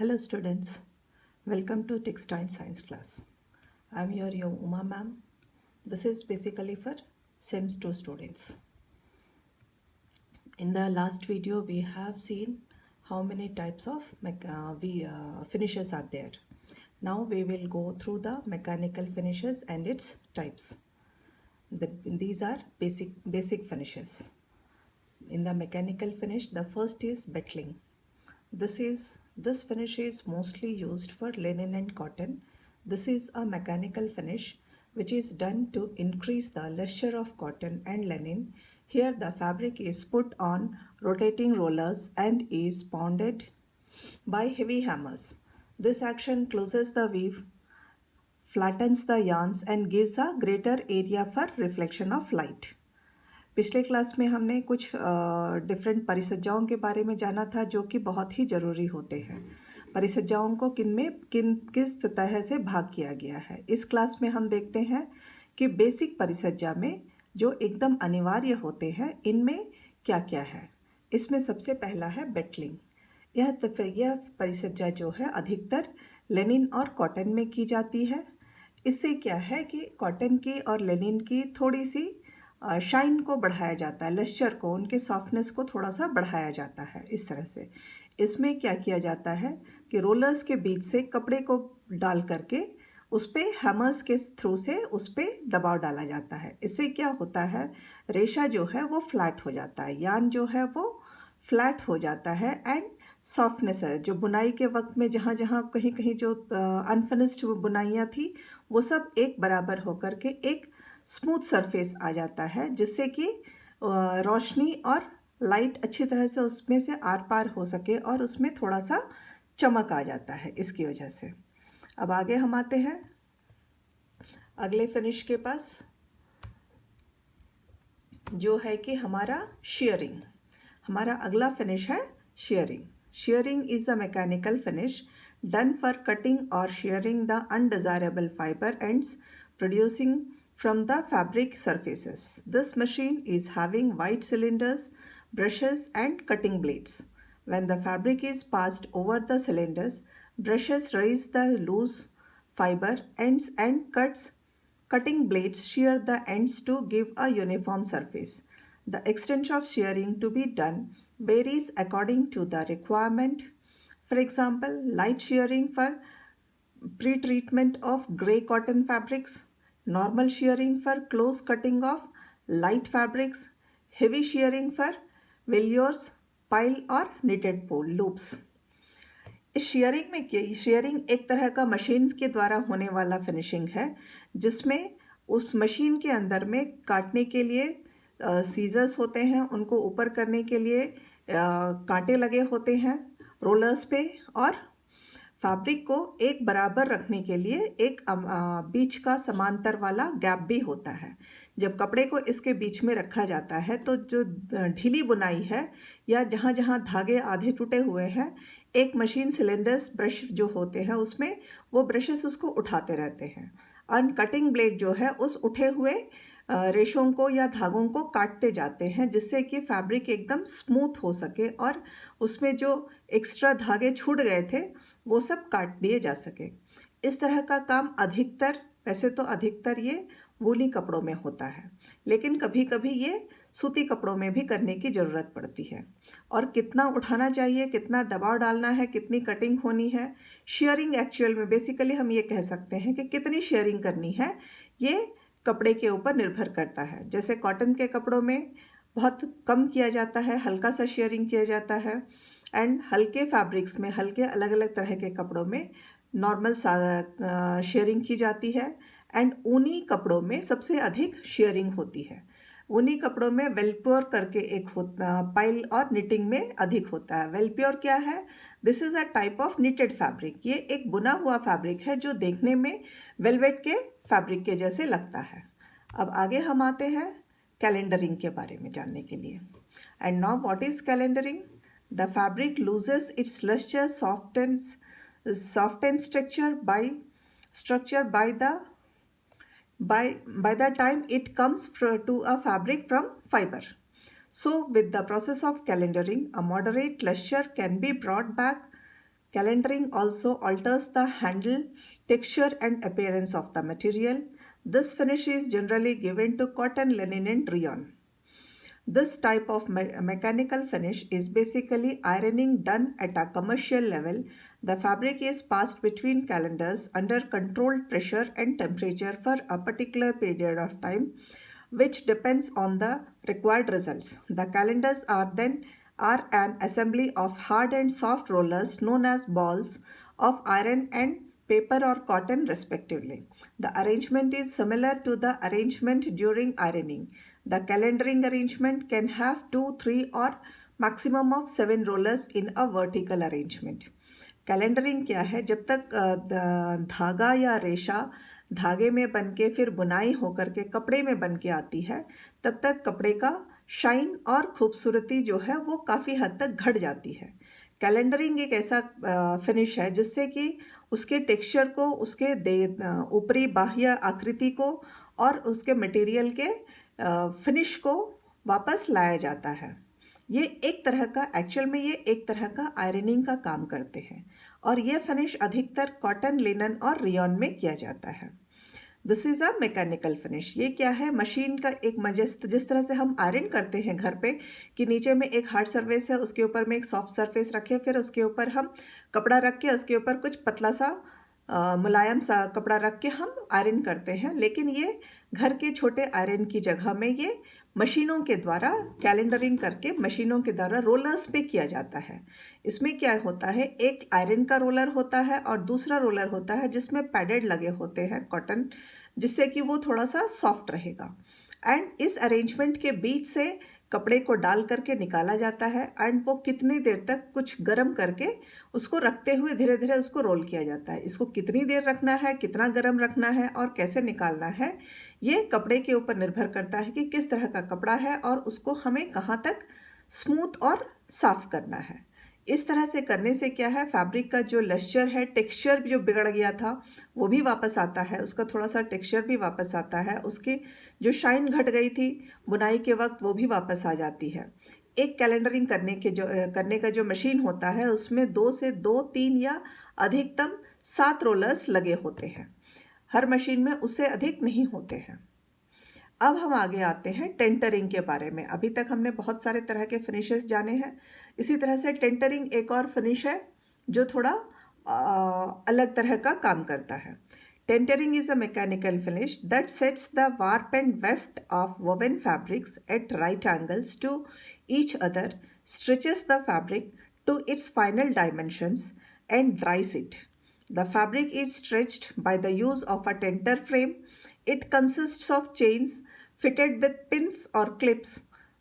Hello students, welcome to Textile Science class. I am your Uma ma'am. This is basically for SEMS 2 students. In the last video we have seen how many types of finishes are there. Now we will go through the mechanical finishes and its types. These are basic finishes. In the mechanical finish, the first is bettling. This finish is mostly used for linen and cotton. This is a mechanical finish which is done to increase the luster of cotton and linen. Here the fabric is put on rotating rollers and is pounded by heavy hammers. This action closes the weave, flattens the yarns and gives a greater area for reflection of light. पिछले class में हमने कुछ different परिसज्जाओं के बारे में जाना था जो कि बहुत ही ज़रूरी होते हैं। परिसज्जाओं को किस तरह से भाग किया गया है। इस क्लास में हम देखते हैं कि बेसिक परिसज्जा में जो एकदम अनिवार्य होते हैं इनमें क्या क्या है। इसमें सबसे पहला है बेटलिंग। यह परिसज्जा जो है अधिकतर लेनिन और कॉटन में की जाती है। इससे क्या है कि कॉटन की और लेनिन की थोड़ी सी शाइन को बढ़ाया जाता है, लश्चर को, उनके सॉफ्टनेस को थोड़ा सा बढ़ाया जाता है। इस तरह से इसमें क्या किया जाता है कि रोलर्स के बीच से कपड़े को डाल करके उस पर हैमर्स के थ्रू से उस पर दबाव डाला जाता है। इससे क्या होता है, रेशा जो है वो फ्लैट हो जाता है, यान जो है वो फ्लैट हो जाता है एंड सॉफ्टनेस है। जो बुनाई के वक्त में जहाँ जहाँ कहीं कहीं जो अनफिनिश्ड बुनाइयाँ थी वो सब एक बराबर होकर के एक स्मूथ सरफेस आ जाता है, जिससे कि रोशनी और लाइट अच्छी तरह से उसमें से आर पार हो सके और उसमें थोड़ा सा चमक आ जाता है इसकी वजह से। अब आगे हम आते हैं अगले फिनिश के पास, जो है कि हमारा शेयरिंग। हमारा अगला फिनिश है shearing. Shearing is a mechanical finish done for cutting और shearing the undesirable fibre ends producing from the fabric surfaces. This machine is having wide cylinders, brushes and cutting blades. When the fabric is passed over the cylinders, brushes raise the loose fiber ends and cutting blades shear the ends to give a uniform surface. The extent of shearing to be done varies according to the requirement. For example, light shearing for pre-treatment of grey cotton fabrics, normal shearing for close cutting of light fabrics, heavy shearing for velours, pile और knitted loops. इस sharing में क्या, sharing एक तरह का machine के द्वारा होने वाला फिनिशिंग है, जिसमें उस मशीन के अंदर में काटने के लिए सीजर्स होते हैं, उनको ऊपर करने के लिए कांटे लगे होते हैं रोलर्स पे, और फैब्रिक को एक बराबर रखने के लिए एक बीच का समांतर वाला गैप भी होता है। जब कपड़े को इसके बीच में रखा जाता है तो जो ढीली बुनाई है या जहाँ जहाँ धागे आधे टूटे हुए हैं, एक मशीन सिलेंडर्स ब्रश जो होते हैं उसमें वो ब्रशेस उसको उठाते रहते हैं, और कटिंग ब्लेड जो है उस उठे हुए रेशों को या धागों को काटते जाते हैं, जिससे कि फैब्रिक एकदम स्मूथ हो सके और उसमें जो एक्स्ट्रा धागे छूट गए थे वो सब काट दिए जा सके। इस तरह का काम अधिकतर, वैसे तो अधिकतर ये वूली कपड़ों में होता है, लेकिन कभी कभी ये सूती कपड़ों में भी करने की ज़रूरत पड़ती है। और कितना उठाना चाहिए, कितना दबाव डालना है, कितनी कटिंग होनी है, शेयरिंग एक्चुअल में बेसिकली हम ये कह सकते हैं कि कितनी शेयरिंग करनी है, ये कपड़े के ऊपर निर्भर करता है। जैसे कॉटन के कपड़ों में बहुत कम किया जाता है, हल्का सा शेयरिंग किया जाता है, एंड हल्के फैब्रिक्स में, हल्के अलग अलग तरह के कपड़ों में नॉर्मल शेयरिंग की जाती है, एंड ऊनी कपड़ों में सबसे अधिक शेयरिंग होती है। ऊनी कपड़ों में वेलप्योर करके एक पाइल और निटिंग में अधिक होता है। वेलप्योर क्या है? This is a type of knitted fabric. ये एक बुना हुआ फैब्रिक है जो देखने में वेलवेट के फैब्रिक के जैसे लगता है। अब आगे हम आते हैं कैलेंडरिंग के बारे में जानने के लिए। And now what is calendering? The fabric loses its luster, softens structure by the time it comes to a fabric from fiber. So with the process of calendering, a moderate luster can be brought back Calendering also alters the handle, texture and appearance of the material. This finish is generally given to cotton, linen and rayon. This type of mechanical finish is basically ironing done at a commercial level. The fabric is passed between calendars under controlled pressure and temperature for a particular period of time, which depends on the required results. The calendars are an assembly of hard and soft rollers known as balls of iron and paper or cotton respectively. The arrangement is similar to the arrangement during ironing. The calendering arrangement can have 2, 3 or maximum of 7 rollers in a vertical arrangement. Calendering क्या है? जब तक धागा या रेशा धागे में बन के फिर बुनाई होकर के कपड़े में बन के आती है, तब तक कपड़े का शाइन और खूबसूरती जो है वो काफ़ी हद तक घट जाती है। कैलेंडरिंग एक ऐसा फिनिश है जिससे कि उसके टेक्सचर को, उसके ऊपरी बाह्य आकृति को और उसके मटेरियल के फिनिश को वापस लाया जाता है। ये एक तरह का आयरनिंग का काम करते हैं और ये फिनिश अधिकतर कॉटन, लिनन और रियॉन में किया जाता है। This is a mechanical finish. ये क्या है? मशीन का एक जिस तरह से हम आयरन करते हैं घर पे कि नीचे में एक हार्ड सरफेस है, उसके ऊपर में एक सॉफ्ट सरफेस रखे, फिर उसके ऊपर हम कपड़ा रख के उसके ऊपर कुछ पतला सा मुलायम सा कपड़ा रख के हम आयरन करते हैं। लेकिन ये घर के छोटे आयरन की जगह में ये मशीनों के द्वारा कैलेंडरिंग करके मशीनों के द्वारा रोलर्स पे किया जाता है। इसमें क्या होता है? एक आयरन का रोलर होता है और दूसरा रोलर होता है जिसमें पैडेड लगे होते हैं कॉटन, जिससे कि वो थोड़ा सा सॉफ्ट रहेगा। एंड इस अरेंजमेंट के बीच से कपड़े को डाल करके निकाला जाता है एंड वो कितनी देर तक कुछ गर्म करके उसको रखते हुए धीरे धीरे उसको रोल किया जाता है। इसको कितनी देर रखना है, कितना गर्म रखना है और कैसे निकालना है, ये कपड़े के ऊपर निर्भर करता है कि किस तरह का कपड़ा है और उसको हमें कहाँ तक स्मूथ और साफ करना है। इस तरह से करने से क्या है, फैब्रिक का जो लश्चर है, टेक्सचर जो बिगड़ गया था वो भी वापस आता है, उसका थोड़ा सा टेक्सचर भी वापस आता है, उसकी जो शाइन घट गई थी बुनाई के वक्त वो भी वापस आ जाती है। एक कैलेंडरिंग करने का जो मशीन होता है उसमें 2 से 2, 3 या अधिकतम 7 रोलर्स लगे होते हैं। हर मशीन में उससे अधिक नहीं होते हैं। अब हम आगे आते हैं टेंटरिंग के बारे में। अभी तक हमने बहुत सारे तरह के फिनिशेस जाने हैं। इसी तरह से टेंटरिंग एक और फिनिश है जो थोड़ा अलग तरह का काम करता है। Tentering is a mechanical finish that sets the warp and weft of woven fabrics at right angles to each other, stretches the fabric to its final dimensions and dries it. The fabric is stretched by the use of a tenter frame. It consists of chains fitted with pins or clips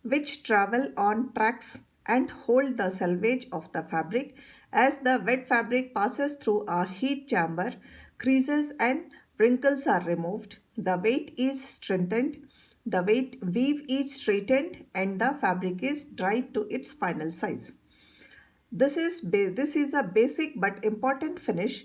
which travel on tracks and hold the selvage of the fabric. As the wet fabric passes through a heat chamber, creases and wrinkles are removed, the weight is strengthened, the weave is straightened and the fabric is dried to its final size. This is a basic but important finish.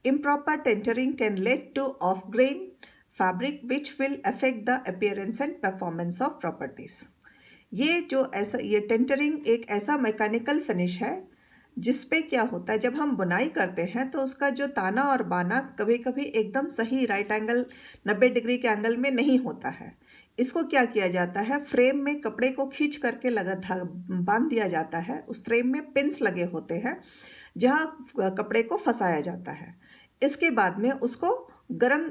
Improper tentering can lead to off-grain fabric which will affect the appearance and performance of properties. ये टेंटरिंग एक ऐसा mechanical finish है जिस पे क्या होता है, जब हम बुनाई करते हैं तो उसका जो ताना और बाना कभी कभी एकदम सही राइट एंगल 90 डिग्री के एंगल में नहीं होता है। इसको क्या किया जाता है, फ्रेम में कपड़े को खींच करके बांध दिया जाता है। उस फ्रेम में पिन्स लगे होते हैं जहाँ कपड़े को फंसाया जाता है। इसके बाद में उसको गर्म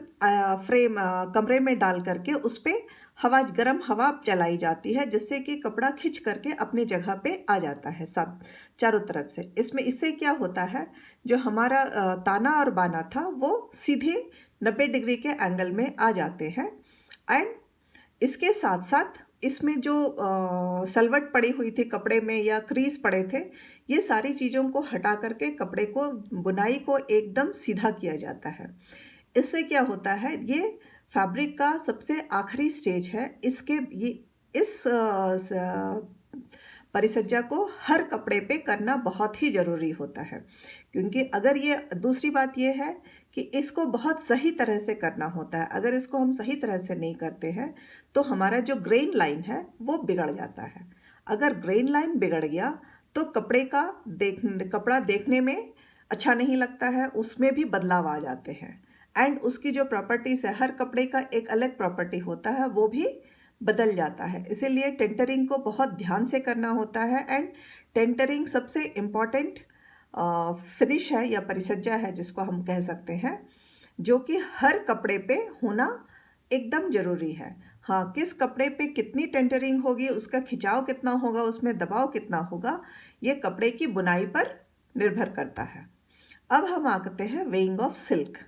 कमरे में डाल करके उस पर गर्म हवा चलाई जाती है जिससे कि कपड़ा खिंच करके अपनी जगह पे आ जाता है सब चारों तरफ से। इससे क्या होता है, जो हमारा ताना और बाना था वो सीधे 90 डिग्री के एंगल में आ जाते हैं। एंड इसके साथ साथ इसमें जो सलवट पड़ी हुई थी कपड़े में या क्रीज पड़े थे, ये सारी चीज़ों को हटा करके कपड़े को, बुनाई को एकदम सीधा किया जाता है। इससे क्या होता है, ये फैब्रिक का सबसे आखिरी स्टेज है। इस परिसज्जा को हर कपड़े पे करना बहुत ही ज़रूरी होता है, क्योंकि अगर ये दूसरी बात ये है कि इसको बहुत सही तरह से करना होता है। अगर इसको हम सही तरह से नहीं करते हैं तो हमारा जो ग्रेन लाइन है वो बिगड़ जाता है। अगर ग्रेन लाइन बिगड़ गया तो कपड़ा देखने में अच्छा नहीं लगता है, उसमें भी बदलाव आ जाते हैं। एंड उसकी जो प्रॉपर्टीज़ है, हर कपड़े का एक अलग प्रॉपर्टी होता है, वो भी बदल जाता है। इसीलिए टेंटरिंग को बहुत ध्यान से करना होता है। एंड टेंटरिंग सबसे इम्पॉर्टेंट फिनिश है या परिसज्जा है जिसको हम कह सकते हैं, जो कि हर कपड़े पे होना एकदम ज़रूरी है। हाँ, किस कपड़े पे कितनी टेंटरिंग होगी, उसका खिंचाव कितना होगा, उसमें दबाव कितना होगा, ये कपड़े की बुनाई पर निर्भर करता है। अब हम आते हैं weighing of silk.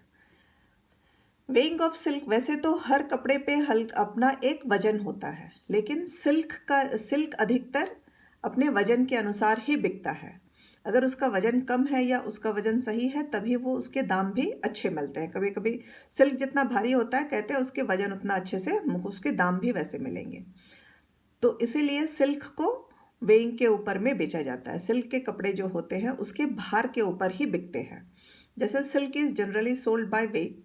Weighing of silk, वैसे तो हर कपड़े पे अपना एक वजन होता है, लेकिन सिल्क अधिकतर अपने वजन के अनुसार ही बिकता है। अगर उसका वजन कम है या उसका वजन सही है, तभी वो उसके दाम भी अच्छे मिलते हैं। कभी कभी सिल्क जितना भारी होता है, कहते हैं उसके वजन उतना अच्छे से, उसके दाम भी वैसे मिलेंगे। तो इसीलिए सिल्क को वेइंग के ऊपर में बेचा जाता है। सिल्क के कपड़े जो होते हैं उसके भार के ऊपर ही बिकते हैं। जैसे silk is generally sold by weight.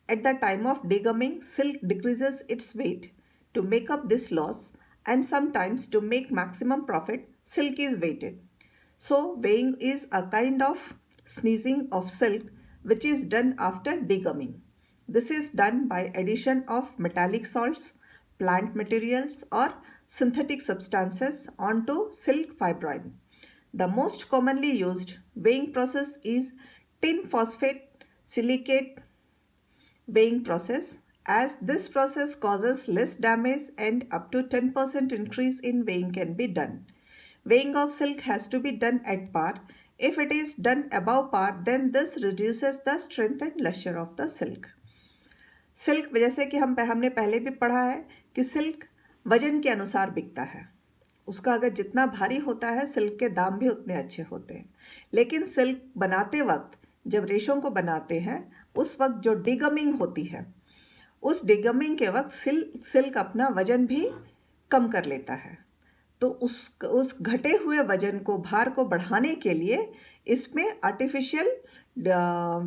At the time of degumming, silk decreases its weight. To make up this loss, and sometimes to make maximum profit, silk is weighted. So, weighing is a kind of sneezing of silk which is done after degumming. This is done by addition of metallic salts, plant materials, or synthetic substances onto silk fibrine. The most commonly used weighing process is tin phosphate silicate weighing process, as this process causes less damage and up to 10% increase in weighing can be done. Weighing of silk has to be done at par. If it is done above par, then this reduces the strength and luster of the silk. Silk, जैसे कि हमने पहले भी पढ़ा है कि silk वजन के अनुसार बिकता है। उसका अगर जितना भारी होता है, सिल्क के दाम भी उतने अच्छे होते हैं। लेकिन सिल्क बनाते वक्त, जब रेशों को बनाते हैं, उस वक्त जो डिगमिंग होती है, उस डिगमिंग के वक्त सिल्क अपना वजन भी कम कर लेता है। तो उस घटे हुए वजन को, भार को बढ़ाने के लिए इसमें आर्टिफिशियल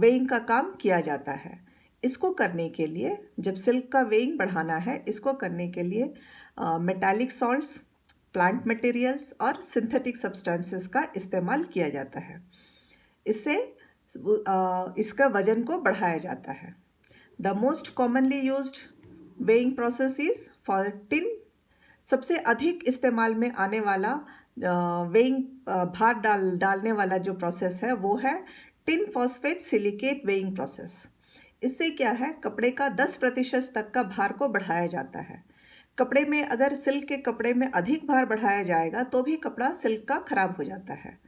वेइंग का काम किया जाता है। इसको करने के लिए, जब सिल्क का वेइंग बढ़ाना है, इसको करने के लिए मेटालिक सॉल्ट्स, प्लांट मटेरियल्स और सिंथेटिक सब्सटेंसेस का इस्तेमाल किया जाता है। इससे इसका वजन को बढ़ाया जाता है। The most commonly used weighing process is for tin. सबसे अधिक इस्तेमाल में आने वाला वेइंग भार डालने वाला जो प्रोसेस है, वो है tin phosphate silicate weighing process. इससे क्या है, कपड़े का 10% तक का भार को बढ़ाया जाता है। कपड़े में, अगर सिल्क के कपड़े में अधिक भार बढ़ाया जाएगा तो भी कपड़ा सिल्क का खराब हो जाता है।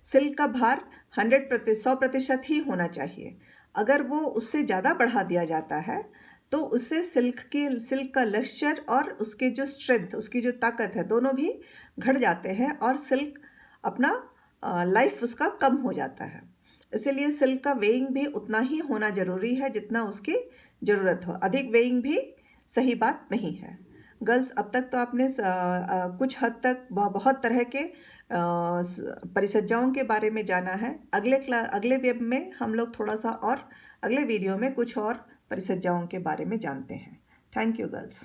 सिल्क का भार 100% ही होना चाहिए। अगर वो उससे ज़्यादा बढ़ा दिया जाता है तो उससे सिल्क का लश्चर और उसके जो स्ट्रेंथ, उसकी जो ताकत है, दोनों भी घट जाते हैं और सिल्क अपना लाइफ उसका कम हो जाता है। इसीलिए सिल्क का वेइंग भी उतना ही होना ज़रूरी है जितना उसकी ज़रूरत हो। अधिक वेइंग भी सही बात नहीं है। गर्ल्स, अब तक तो आपने कुछ हद तक बहुत तरह के परिसज्जाओं के बारे में जाना है। अगले वेब में हम लोग थोड़ा सा और, अगले वीडियो में कुछ और परिसज्जाओं के बारे में जानते हैं। Thank you girls.